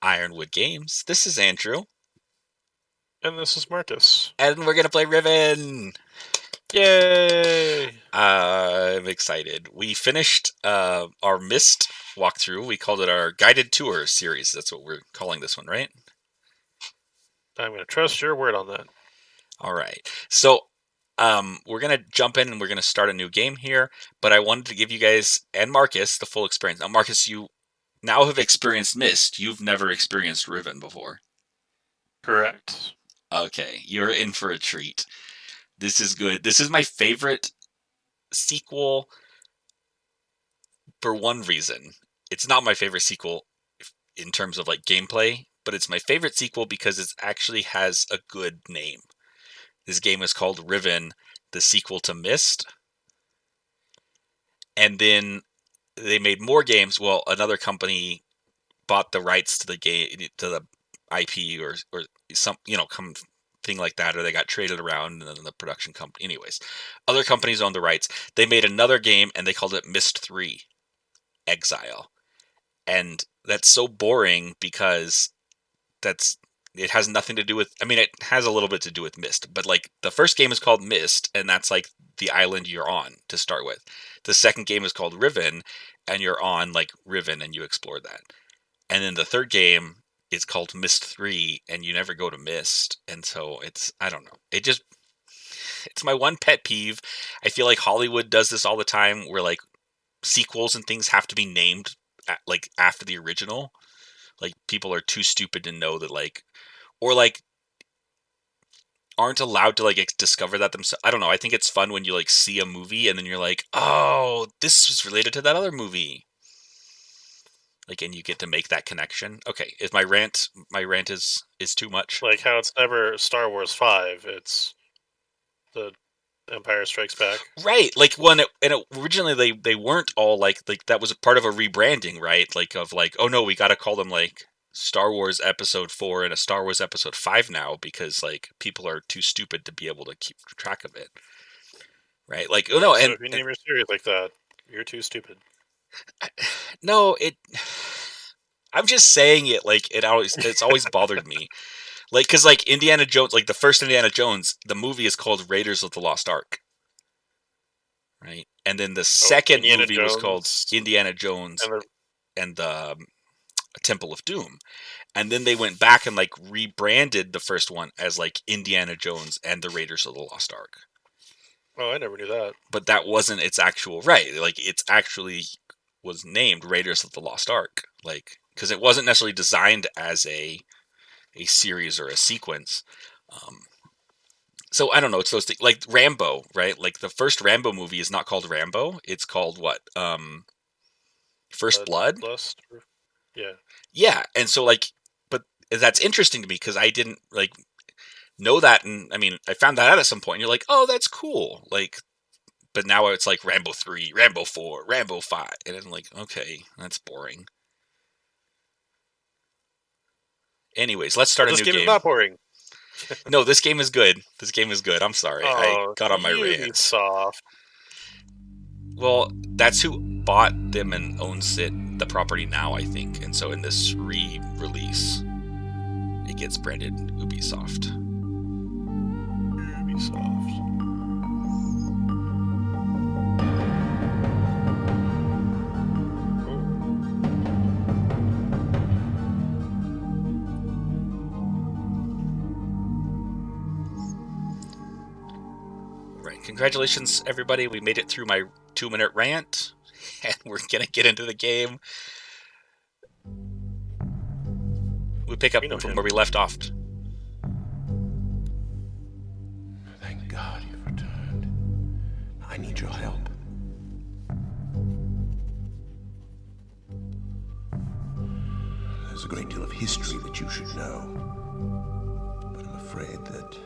Ironwood Games. This is Andrew. And this is Marcus. And we're going to play Riven! Yay! I'm excited. We finished our Mist walkthrough. We called it our Guided Tour series. That's what we're calling this one, right? I'm going to trust your word on that. All right. So we're going to jump in and we're going to start a new game here. But I wanted to give you guys and Marcus the full experience. Now, Marcus, you now have experienced Mist. You've never experienced Riven before. Correct. Okay, you're in for a treat. This is good. This is my favorite sequel for one reason. It's not my favorite sequel in terms of like gameplay, but it's my favorite sequel because it actually has a good name. This game is called Riven, the sequel to Mist. And then they made more games. Well, another company bought the rights to the game, to the IP or some, thing like that, or they got traded around and then the production company. Anyways, other companies own the rights. They made another game and they called it Mist 3 Exile. And that's so boring because it has nothing to do with, I mean, it has a little bit to do with Mist, but like the first game is called Mist, and that's like the island you're on to start with. The second game is called Riven, and you're on like Riven and you explore that. And then the third game is called Mist 3, and you never go to Mist. And so I don't know. It's my one pet peeve. I feel like Hollywood does this all the time where like sequels and things have to be named like after the original. Like people are too stupid to know that like, or like aren't allowed to like discover that themselves. I don't know. I think it's fun when you like see a movie and then you're like, oh, this is related to that other movie. Like, and you get to make that connection. Okay, is my rant is too much? Like how it's never Star Wars 5, it's the Empire Strikes Back. Right, like originally they weren't all like that was a part of a rebranding, right? Like of like, oh no, we got to call them like Star Wars Episode 4 and a Star Wars Episode 5 now because like people are too stupid to be able to keep track of it. Right? Like, oh no, So if you name your series like that, you're too stupid. no, I'm just saying it like it's always bothered me. Like cuz like Indiana Jones, like the first Indiana Jones, the movie is called Raiders of the Lost Ark. Right? And then the second Indiana movie was called Jones Indiana Jones and the and the Temple of Doom. And then they went back and like rebranded the first one as like Indiana Jones and the Raiders of the Lost Ark. I never knew that. But that wasn't its actual right. Like it's actually was named Raiders of the Lost Ark. Like because it wasn't necessarily designed as a series or a sequence. So I don't know. It's those things like Rambo, right? Like the first Rambo movie is not called Rambo. It's called what? First Blood. Lust? Yeah. Yeah, and so like, but that's interesting to me because I didn't like know that, and I mean, I found that out at some point. And you're like, oh, that's cool. Like, but now it's like Rambo 3, Rambo 4, Rambo 5, and I'm like, okay, that's boring. Anyways, let's start a This new game is game. not boring. No, this game is good. This game is good. I'm sorry, I got on my rant. Ubisoft. Well, that's who bought them and owns the property now, I think. And so in this re-release, it gets branded Ubisoft. Ubisoft. Right. Congratulations, everybody. We made it through my 2-minute rant, and we're going to get into the game. We pick up from where we left off. Thank God you've returned. I need your help. There's a great deal of history that you should know, but I'm afraid that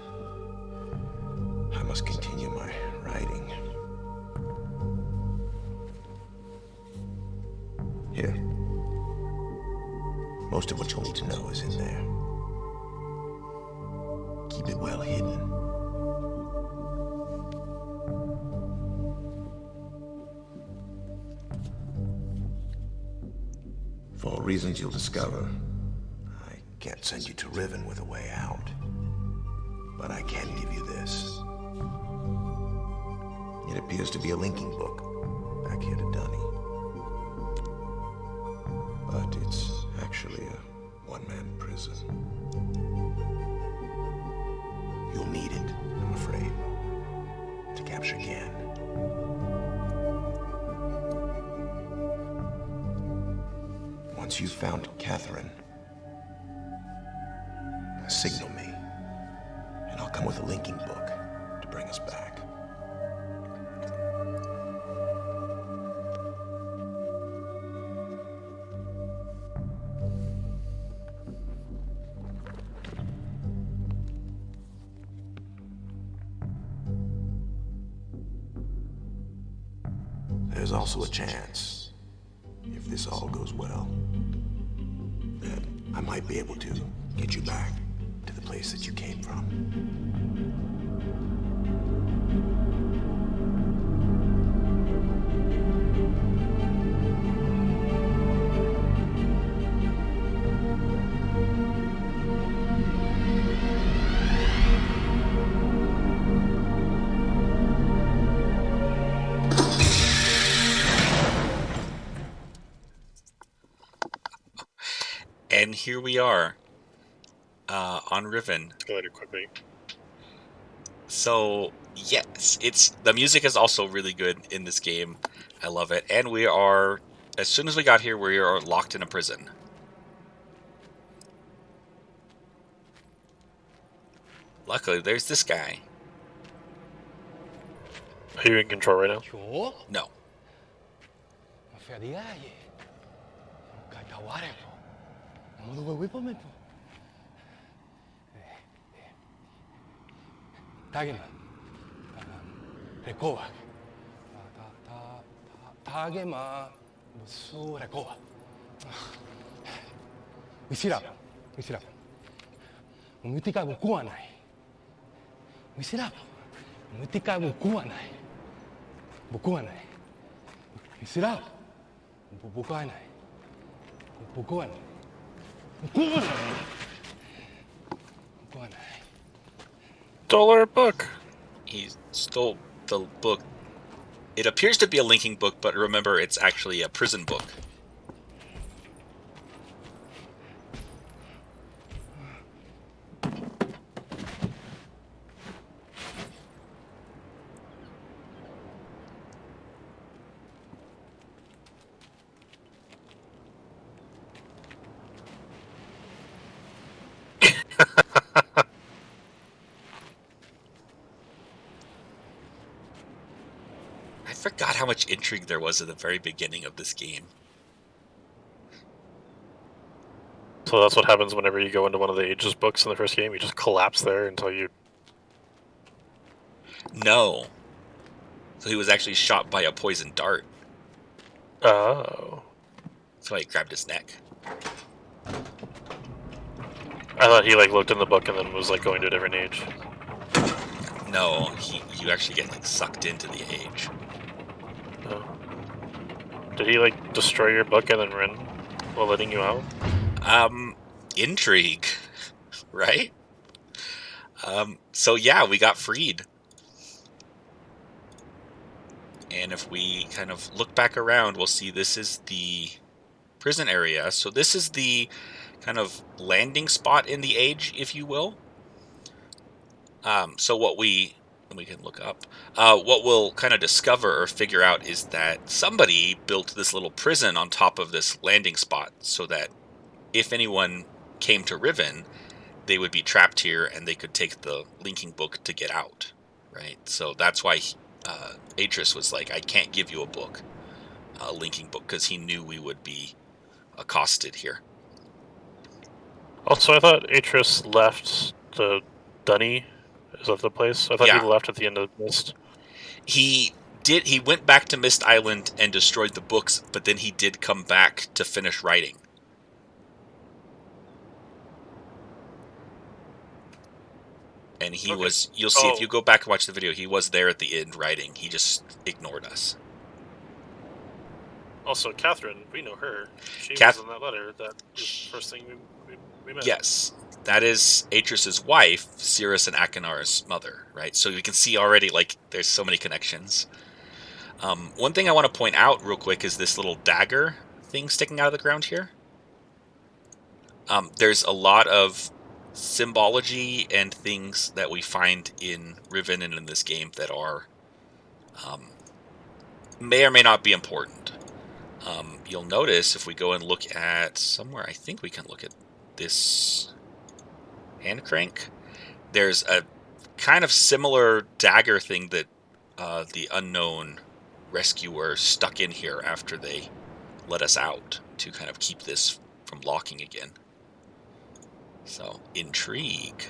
I must continue my writing. Here. Most of what you'll need to know is in there. Keep it well hidden. For reasons you'll discover, can't send you to Riven with a way out. But I can give you this. It appears to be a linking book back here to Dunny. But it's actually a one-man prison. You'll need it, I'm afraid, to capture Gan. Once you've found Catherine, signal me, and I'll come with a linking book to bring us back. There's also a chance, if this all goes well, that I might be able to get you back to the place that you came from. And here we are on Riven. Escalated quickly. So yes, the music is also really good in this game. I love it. And we are, as soon as we got here, we are locked in a prison. Luckily, there's this guy. Are you in control right now? No. Dollar a book. He stole the book. It appears to be a linking book, but remember, it's actually a prison book. I forgot how much intrigue there was at the very beginning of this game. So that's what happens whenever you go into one of the Ages books in the first game. You just collapse there until you... No. So he was actually shot by a poison dart. Oh. That's why he grabbed his neck. I thought he looked in the book and then was going to a different age. No, you actually get sucked into the age. Oh. Did he destroy your book and then run while letting you out? Intrigue, right? So yeah, we got freed. And if we kind of look back around, we'll see this is the prison area. So this is the kind of landing spot in the age, if you will. So what we can look up, what we'll kind of discover or figure out is that somebody built this little prison on top of this landing spot so that if anyone came to Riven, they would be trapped here and they could take the linking book to get out, right? So that's why Atrus was like, I can't give you a linking book, because he knew we would be accosted here. Also, I thought Atrus left the Dunny. Is that the place? I thought he left at the end of Mist. He went back to Mist Island and destroyed the books, but then he did come back to finish writing. And he was, you'll see if you go back and watch the video, he was there at the end writing. He just ignored us. Also, Catherine, we know her. She Kath- was in that letter. That was the first thing we met. Yes, that is Atrus's wife, Cirrus and Akinar's mother, right? So you can see already, like, there's so many connections. One thing I want to point out real quick is this little dagger thing sticking out of the ground here. There's a lot of symbology and things that we find in Riven and in this game that are may or may not be important. You'll notice if we go and look at somewhere, I think we can look at this hand crank. There's a kind of similar dagger thing that the unknown rescuer stuck in here after they let us out to kind of keep this from locking again. So, intrigue.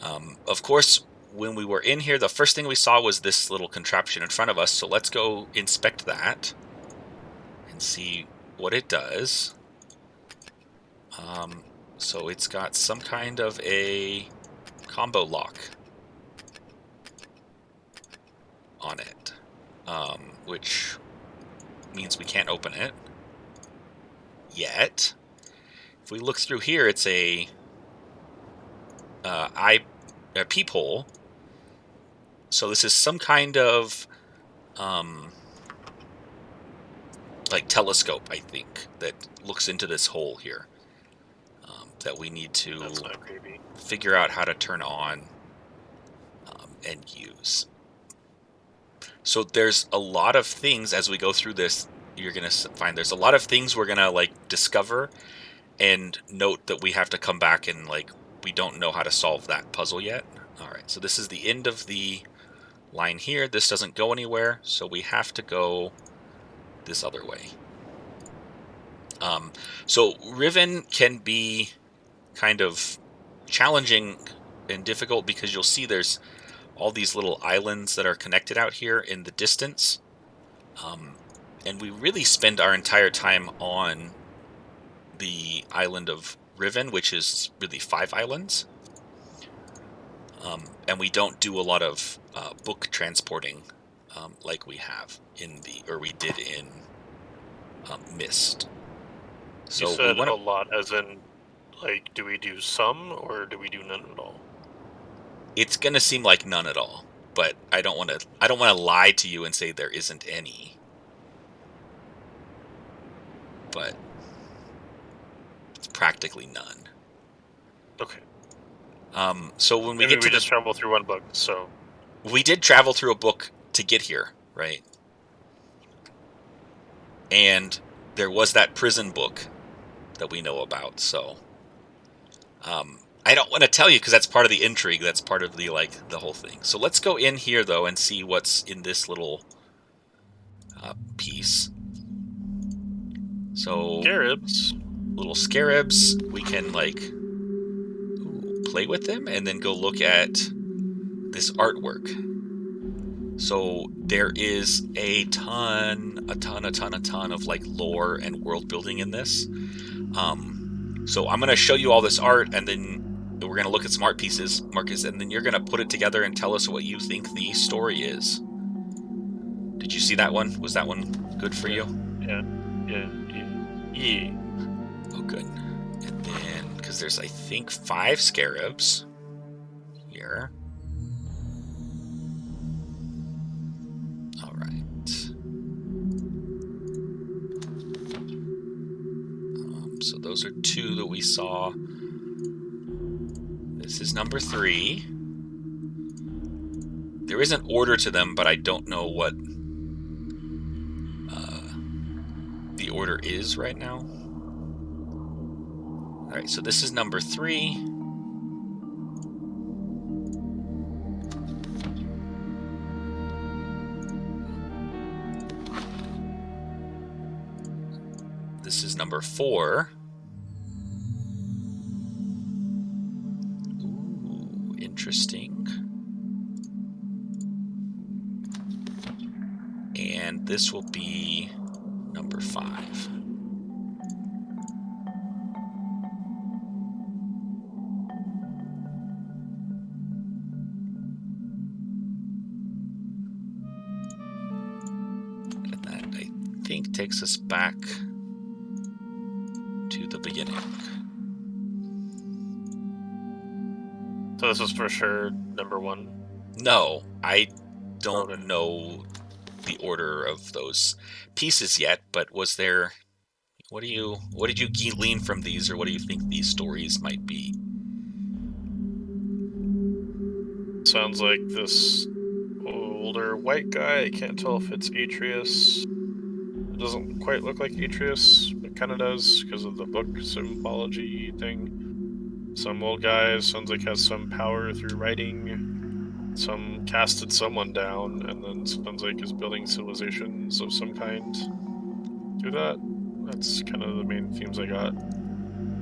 Of course, when we were in here, the first thing we saw was this little contraption in front of us, so let's go inspect that and see what it does. So it's got some kind of a combo lock on it, which means we can't open it yet. If we look through here, it's a peephole. So this is some kind of like telescope, I think, that looks into this hole here that we need to That's not creepy. figure out how to turn on and use. So there's a lot of things as we go through this. You're gonna find there's a lot of things we're gonna like discover and note that we have to come back and like we don't know how to solve that puzzle yet. All right, so this is the end of the line here. This doesn't go anywhere, so we have to go this other way. So Riven can be kind of challenging and difficult because you'll see there's all these little islands that are connected out here in the distance. And we really spend our entire time on the island of Riven, which is really 5 islands. And we don't do a lot of book transporting like we have or we did in Mist. So You said we a lot, as in, like, do we do some or do we do none at all? It's gonna seem like none at all, but I don't want to lie to you and say there isn't any. But it's practically none. Okay. So when we Maybe get to we just travel through one book, so... We did travel through a book to get here, right? And there was that prison book that we know about, so... I don't want to tell you because that's part of the intrigue, that's part of the, like, the whole thing. So let's go in here, though, and see what's in this little piece. So... Scarabs. Little scarabs, we can, like, play with them and then go look at this artwork. So there is a ton of like lore and world building in this. So I'm gonna show you all this art, and then we're gonna look at some art pieces, Marcus, and then you're gonna put it together and tell us what you think the story is. Did you see that one? Was that one good for you? Yeah. Oh, good. And then, because there's, I think, 5 scarabs here. All right. So those are 2 that we saw. This is number 3. There is an order to them, but I don't know what the order is right now. All right, so this is number 3. This is number 4. Ooh, interesting. And this will be number 5. And that, I think takes us back to the beginning. So this is for sure number 1. No, I don't Okay. know the order of those pieces yet, but was there... What did you glean from these, or what do you think these stories might be? Sounds like this older white guy. I can't tell if it's Atrus. It doesn't quite look like Atrus. It kind of does because of the book symbology thing. Some old guy sounds like has some power through writing. Some casted someone down, and then sounds like is building civilizations of some kind. Do that. That's kind of the main themes I got.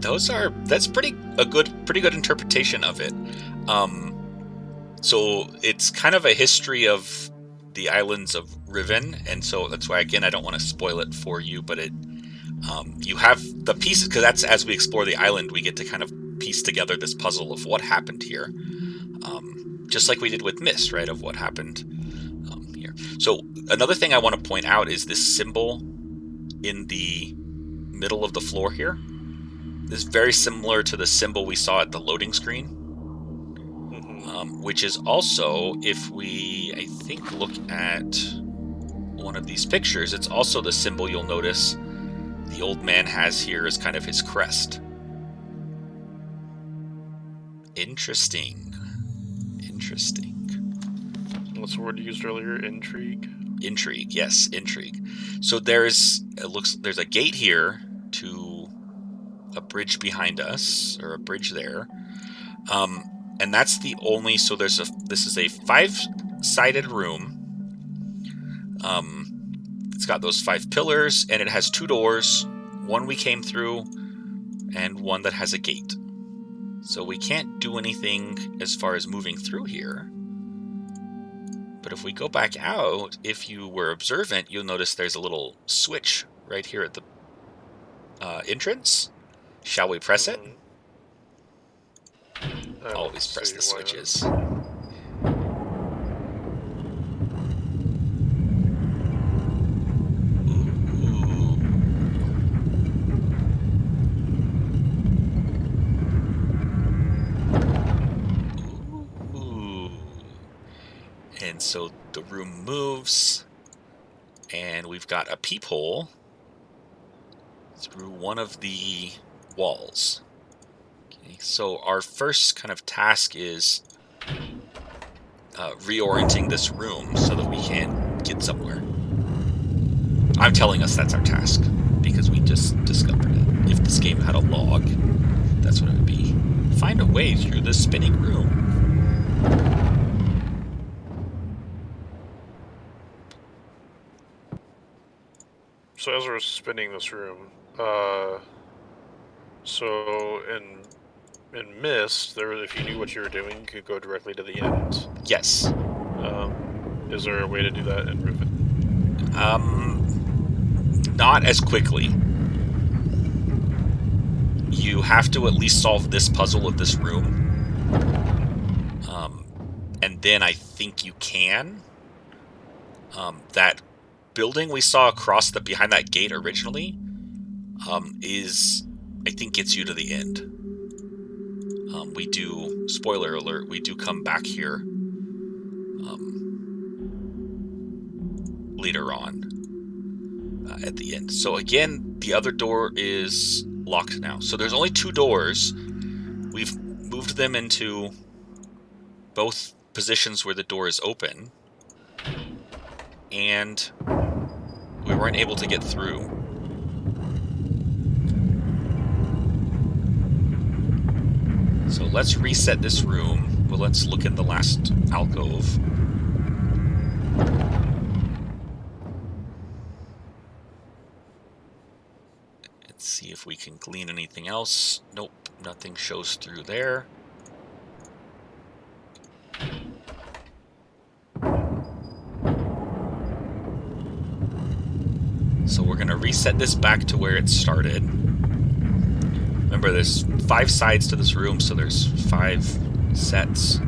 That's pretty good interpretation of it. So it's kind of a history of the islands of Riven, and so that's why, again, I don't want to spoil it for you, but you have the pieces, because that's, as we explore the island, we get to kind of piece together this puzzle of what happened here, just like we did with Mist, right, of what happened here. So another thing I want to point out is this symbol in the middle of the floor here. This is very similar to the symbol we saw at the loading screen, which is also, if we, I think, look at one of these pictures, it's also the symbol you'll notice the old man has here as kind of his crest. Interesting. What's the word you used earlier? Intrigue? Intrigue, yes, intrigue. So there's a gate here to a bridge behind us, or a bridge there. And that's the only, so this is a 5-sided room. It's got those 5 pillars, and it has 2 doors, one we came through, and one that has a gate. So we can't do anything as far as moving through here. But if we go back out, if you were observant, you'll notice there's a little switch right here at the entrance. Shall we press it? Always press the switches. And so the room moves, and we've got a peephole through one of the walls. Okay, so our first kind of task is reorienting this room so that we can get somewhere. I'm telling us that's our task because we just discovered it. If this game had a log, that's what it would be. Find a way through this spinning room. So as we're spinning this room, so in Mist, if you knew what you were doing, you could go directly to the end. Yes. Is there a way to do that in Riven? Not as quickly. You have to at least solve this puzzle of this room. And then I think you can. That building we saw across behind that gate originally I think gets you to the end. We do, spoiler alert, we do come back here later on at the end. So again, the other door is locked now. So there's only 2 doors. We've moved them into both positions where the door is open, and we weren't able to get through. So let's reset this room. Well, let's look in the last alcove. Let's see if we can glean anything else. Nope, nothing shows through there. So we're going to reset this back to where it started. Remember, there's 5 sides to this room, so there's 5 sets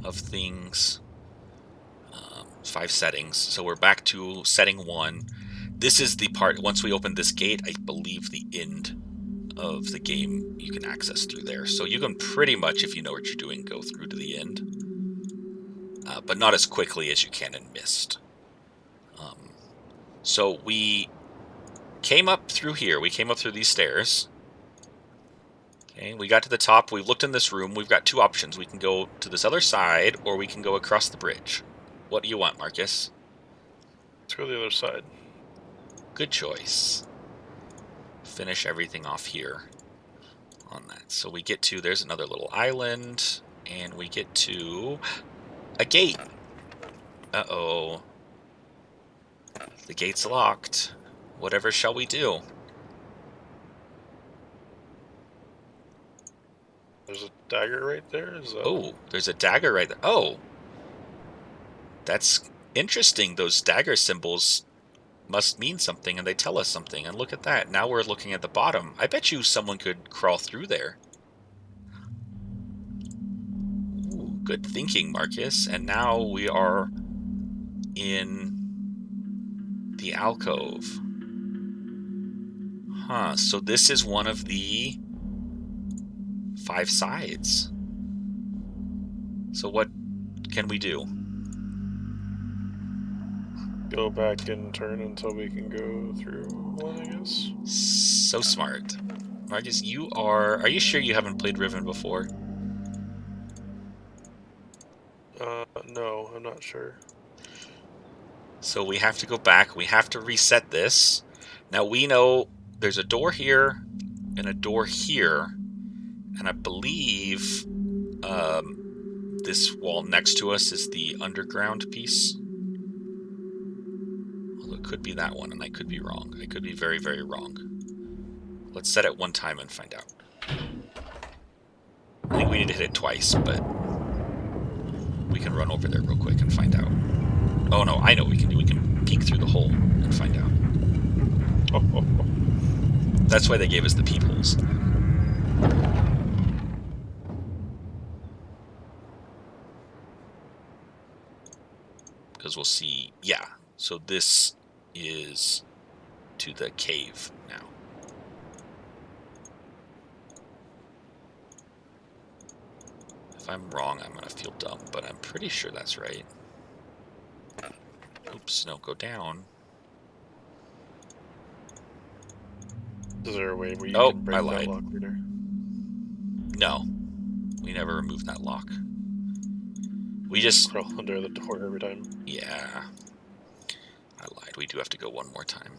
of things. 5 settings. So we're back to setting 1. This is the part, once we open this gate, I believe the end of the game you can access through there. So you can pretty much, if you know what you're doing, go through to the end. But not as quickly as you can in Myst. So we came up through here. We came up through these stairs. Okay, we got to the top. We looked in this room. We've got 2 options. We can go to this other side, or we can go across the bridge. What do you want, Marcus? Let's go to the other side. Good choice. Finish everything off here on that. So we get to, there's another little island, and we get to a gate. Uh-oh. The gate's locked. Whatever shall we do? There's a dagger right there. Is that... Oh, there's a dagger right there. Oh. That's interesting. Those dagger symbols must mean something, and they tell us something. And look at that. Now we're looking at the bottom. I bet you someone could crawl through there. Ooh, good thinking, Marcus. And now we are in the alcove. Huh, so this is one of the 5 sides. So what can we do? Go back and turn until we can go through one, I guess. So smart. Marcus, are you sure you haven't played Riven before? No, I'm not sure. So we have to go back. We have to reset this. Now we know there's a door here and a door here. And I believe this wall next to us is the underground piece. Although it could be that one, and I could be wrong. I could be very, very wrong. Let's set it one time and find out. I think we need to hit it twice, but we can run over there real quick and find out. Oh no, I know what we can do. We can peek through the hole and find out. That's why they gave us the peepholes. Because we'll see, yeah. So this is to the cave now. If I'm wrong, I'm gonna feel dumb, but I'm pretty sure that's right. Oops, no, go down. Is there a way where you can break I that lied. lock reader? No, we never removed that lock. We just Crawl under the door every time. Yeah, I lied. We do have to go one more time.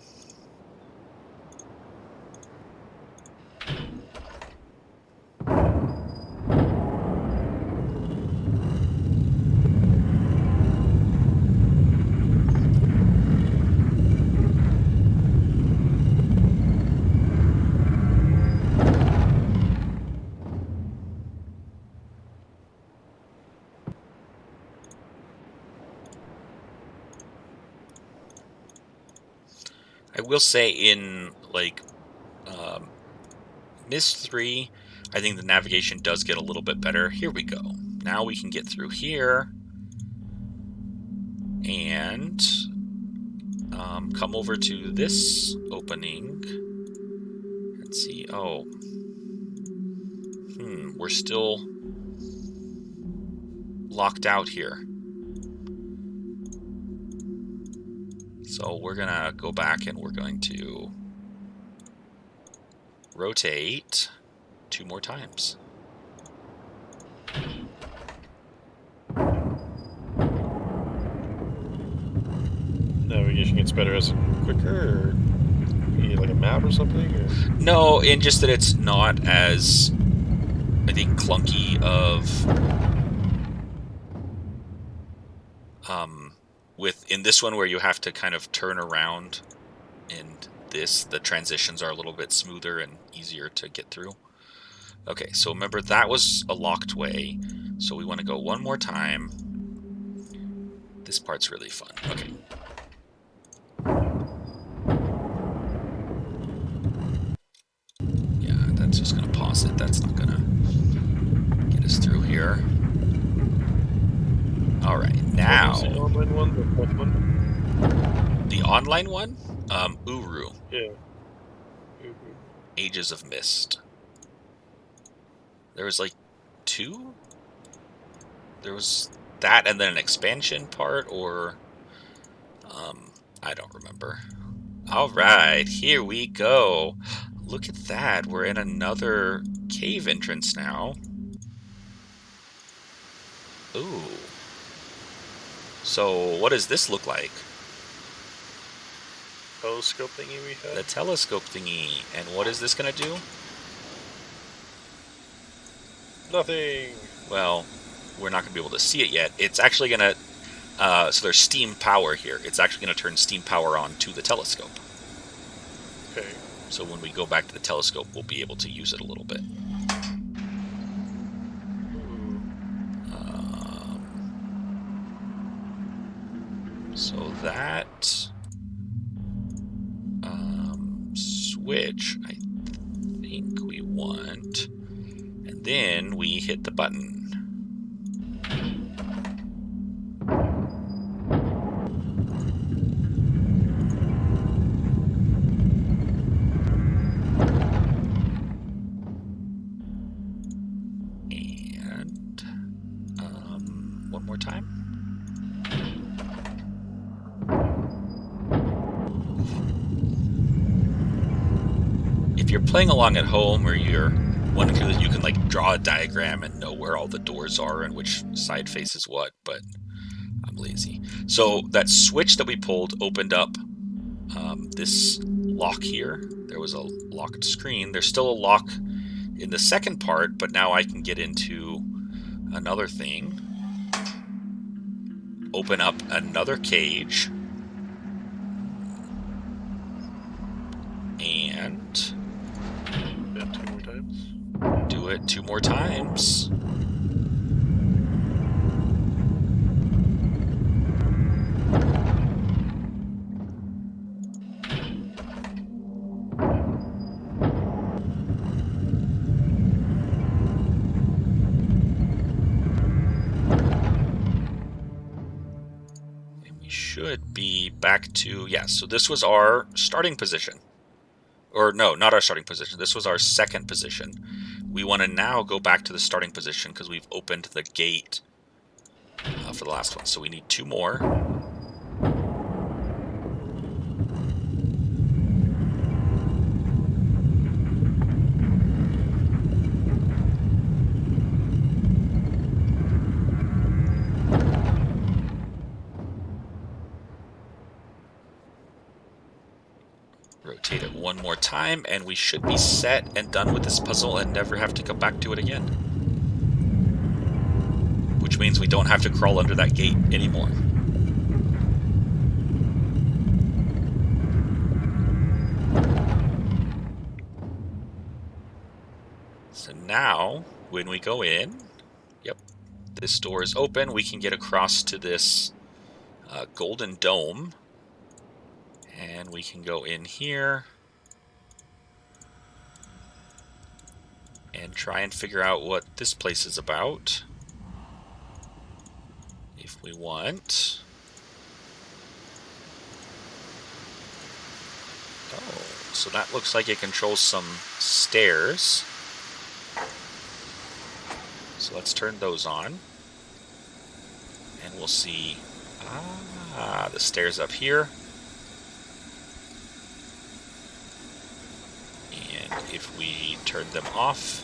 I will say in, like, Myst 3, I think the navigation does get a little bit better. Here we go. Now we can get through here and come over to this opening and see. Oh. We're still locked out here. So we're gonna go back and we're going to rotate 2 more times. Navigation gets better as quicker, or you need like a map or something? Or? No, in just that it's not as, I think, clunky of in this one where you have to kind of turn around, and the transitions are a little bit smoother and easier to get through. Okay, so remember that was a locked way, so we want to go one more time. This part's really fun. Okay. Yeah, that's just gonna pause it. That's not gonna get us through here. All right, What now was the online one? The fourth one? the online one, Uru, Yeah. Mhm. Ages of Mist. There was like 2. There was that, and then an expansion part, or I don't remember. All right, here we go. Look at that. We're in another cave entrance now. Ooh. So what does this look like? Telescope thingy we The had? telescope thingy. And what is this going to do? Nothing! Well, we're not going to be able to see it yet. It's actually going to... so there's steam power here. It's actually going to turn steam power on to the telescope. Okay. So when we go back to the telescope, we'll be able to use it a little bit. Ooh. So that switch, I think we want, and then we hit the button. And one more time. If you're playing along at home, or you're wanting to, you can like draw a diagram and know where all the doors are and which side faces what, but I'm lazy. So that switch that we pulled opened up this lock here. There was a locked screen. There's still a lock in the second part, but now I can get into another thing. Open up another cage. And Yeah, 2 more times. do it 2 more times. And we should be back to, yeah, so this was our starting position. Or no, not our starting position. This was our second position. We want to now go back to the starting position because we've opened the gate for the last one. So we need 2 more. Rotate it 1 more time, and we should be set and done with this puzzle and never have to come back to it again. Which means we don't have to crawl under that gate anymore. So now, when we go in, yep, this door is open. We can get across to this golden dome. And we can go in here and try and figure out what this place is about. If we want. Oh, so that looks like it controls some stairs. So let's turn those on. And we'll see, the stairs up here. And if we turn them off.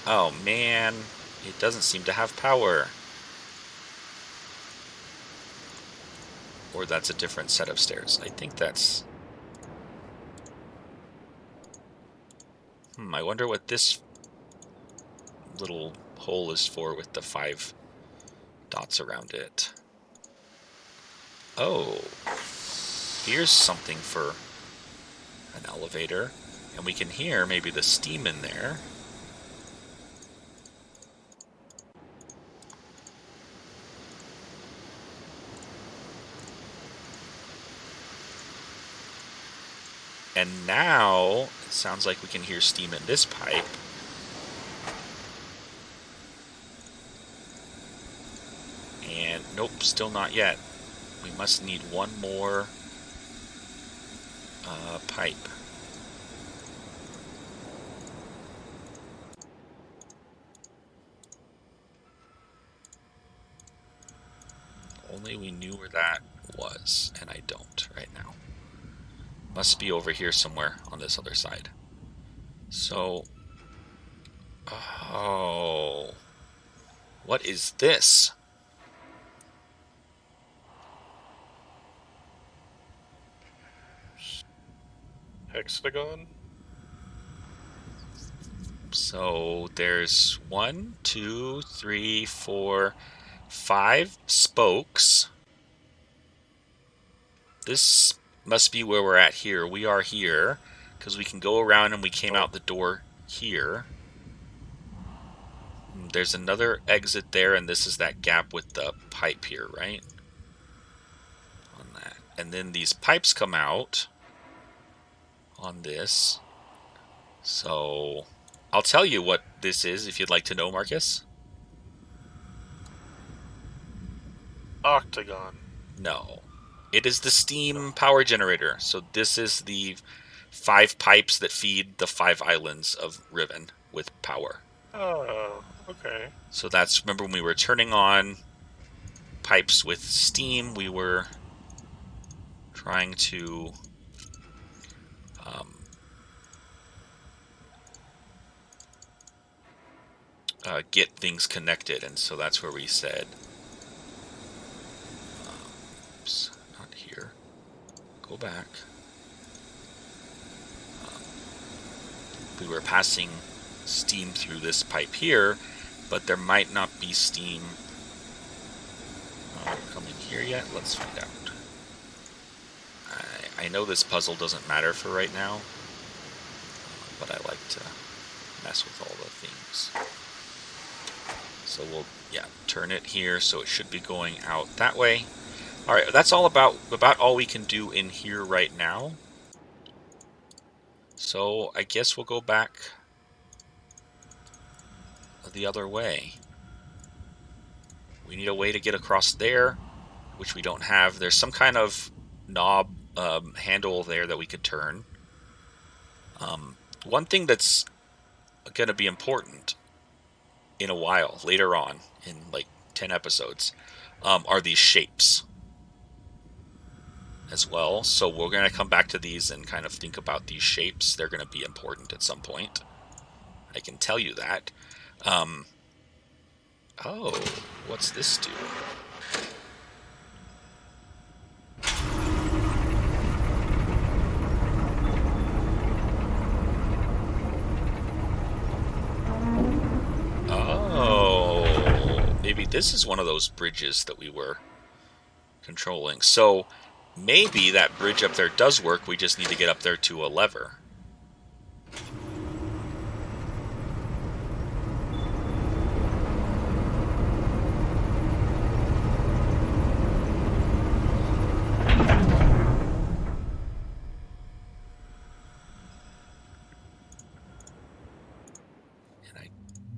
Oh man, it doesn't seem to have power. Or that's a different set of stairs. I think that's... I wonder what this little hole is for with the 5 dots around it. Oh, here's something for an elevator. And we can hear maybe the steam in there. And now, it sounds like we can hear steam in this pipe. Nope, still not yet. We must need one more pipe. Only we knew where that was, and I don't right now. Must be over here somewhere on this other side. So, oh, what is this? Hexagon? So there's 1, 2, 3, 4, 5 spokes. This must be where we're at here. We are here because we can go around and we came out the door here. There's another exit there, and this is that gap with the pipe here, right? On that. And then these pipes come out on this. So I'll tell you what this is if you'd like to know, Marcus. Octagon. No. It is the steam power generator. So this is the 5 pipes that feed the 5 islands of Riven with power. Oh, okay. So that's, remember when we were turning on pipes with steam, we were trying to get things connected, and so that's where we said, oops, not here, go back. We were passing steam through this pipe here, but there might not be steam coming here yet. Let's find out. I know this puzzle doesn't matter for right now, but I like to mess with all the things. So we'll, yeah, turn it here, so it should be going out that way. All right, that's all about all we can do in here right now. So I guess we'll go back the other way. We need a way to get across there, which we don't have. There's some kind of knob handle there that we could turn. One thing that's going to be important in a while, later on, in like 10 episodes, are these shapes as well. So we're going to come back to these and kind of think about these shapes. They're going to be important at some point. I can tell you that. Oh, what's this do? Oh, maybe this is one of those bridges that we were controlling. So maybe that bridge up there does work. We just need to get up there to a lever.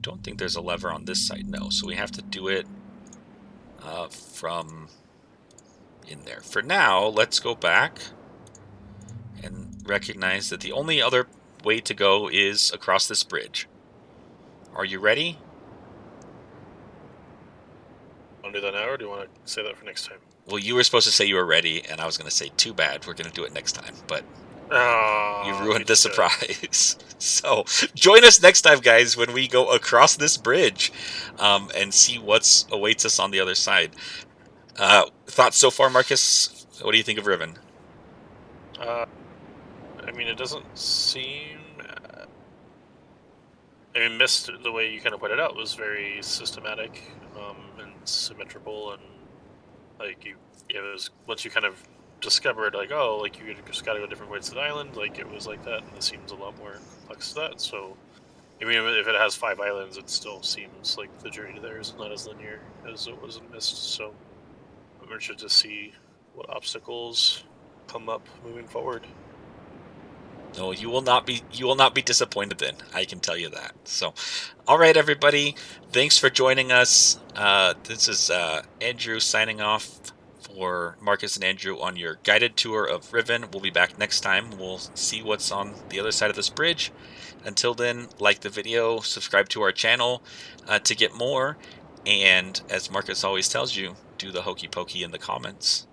Don't think there's a lever on this side, no. So we have to do it from in there. For now, let's go back and recognize that the only other way to go is across this bridge. Are you ready? Want to do that now, or do you want to say that for next time? Well, you were supposed to say you were ready, and I was going to say, too bad, we're going to do it next time. But you ruined the surprise. So join us next time, guys, when we go across this bridge and see what awaits us on the other side. Thoughts so far, Marcus? What do you think of Riven? I mean, it doesn't seem... I mean, Mist, the way you kind of put it out, was very systematic and symmetrical, and like it was, once you kind of discovered, like, oh, like you just got to go different ways to the island, like it was like that, and this seems a lot more complex to that. So, I mean, if it has 5 islands, it still seems like the journey there is not as linear as it was in Mist. So, I'm interested to see what obstacles come up moving forward. No, you will not be disappointed then. I can tell you that. So, all right, everybody. Thanks for joining us. This is Andrew signing off for Marcus and Andrew on your guided tour of Riven. We'll be back next time. We'll see what's on the other side of this bridge. Until then, like the video, subscribe to our channel to get more. And as Marcus always tells you, do the hokey pokey in the comments.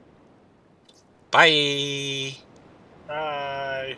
Bye. Bye.